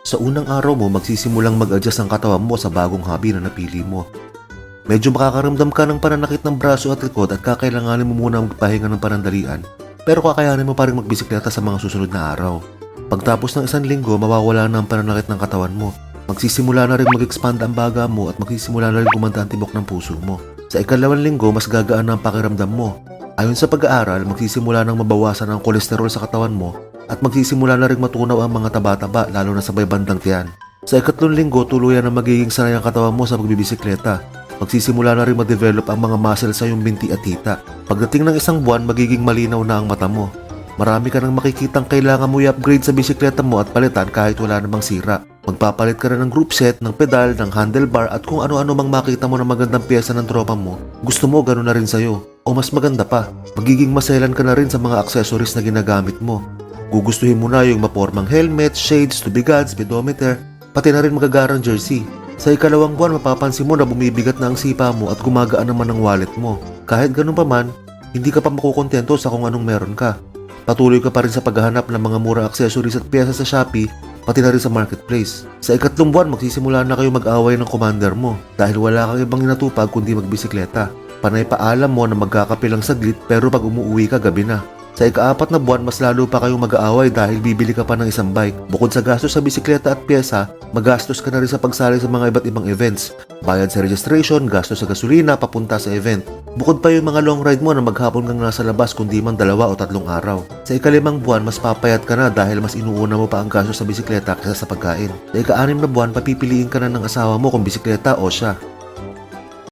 Sa unang araw mo, magsisimulang mag-adjust ang katawan mo sa bagong hobby na napili mo. Medyo makakaramdam ka ng pananakit ng braso at likod at kakailanganin mo muna magpahinga ng panandalian, pero kakayanin mo pa rin magbisikleta sa mga susunod na araw. Pagtapos ng isang linggo, mawawala na ang pananakit ng katawan mo. Magsisimula na rin mag-expand ang baga mo at magsisimula na rin gumanda ang tibok ng puso mo. Sa ikalawang linggo, mas gagaan na ang pakiramdam mo. Ayon sa pag-aaral, magsisimula nang mabawasan ang kolesterol sa katawan mo at magsisimula na rin matunaw ang mga taba-taba lalo na sa may bandang tiyan. Sa ikatlong linggo, tuluyan na magiging sanay ang katawan mo sa pagbibisikleta. Magsisimula na rin ma-develop ang mga muscle sa iyong binti at hita. Pagdating ng isang buwan, magiging malinaw na ang mata mo. Marami ka nang makikitang kailangan mo i-upgrade sa bisikleta mo at palitan kahit wala namang sira. Magpapalit ka na ng group set, ng pedal, ng handlebar at kung ano-ano mang makita mo na magandang pyesa ng tropa mo. Gusto mo gano'n na rin sa'yo. O mas maganda pa, magiging maselan ka na rin sa mga accessories na ginagamit mo. Gugustuhin mo na yung mapormang helmet, shades, tubigan, speedometer, pati na rin magagarang jersey. Sa ikalawang buwan, mapapansin mo na bumibigat na ang sipa mo at gumagaan naman ang wallet mo. Kahit ganun pa man, hindi ka pa makukontento sa kung anong meron ka. Patuloy ka pa rin sa paghahanap ng mga murang accessories at pyesa sa Shopee, pati na rin sa marketplace. Sa ikatlong buwan, magsisimula na kayo mag-away ng commander mo dahil wala kang ibang inatupag kundi magbisikleta. Panay paalam mo na magkakape lang saglit pero pag umuwi ka gabi na. Sa ika-4 na buwan, mas lalo pa kayong mag-aaway dahil bibili ka pa ng isang bike. Bukod sa gastos sa bisikleta at pyesa, magastos ka na rin sa pagsali sa mga iba't ibang events. Bayad sa registration, gastos sa gasolina papunta sa event. Bukod pa yung mga long ride mo na maghapon kang nasa labas kundi man 2 o 3 araw. Sa ika-5 buwan, mas papayat ka na dahil mas inuuna mo pa ang gastos sa bisikleta kaysa sa pagkain. Sa ika-6 na buwan, papipiliin ka na ng asawa mo kung bisikleta o siya.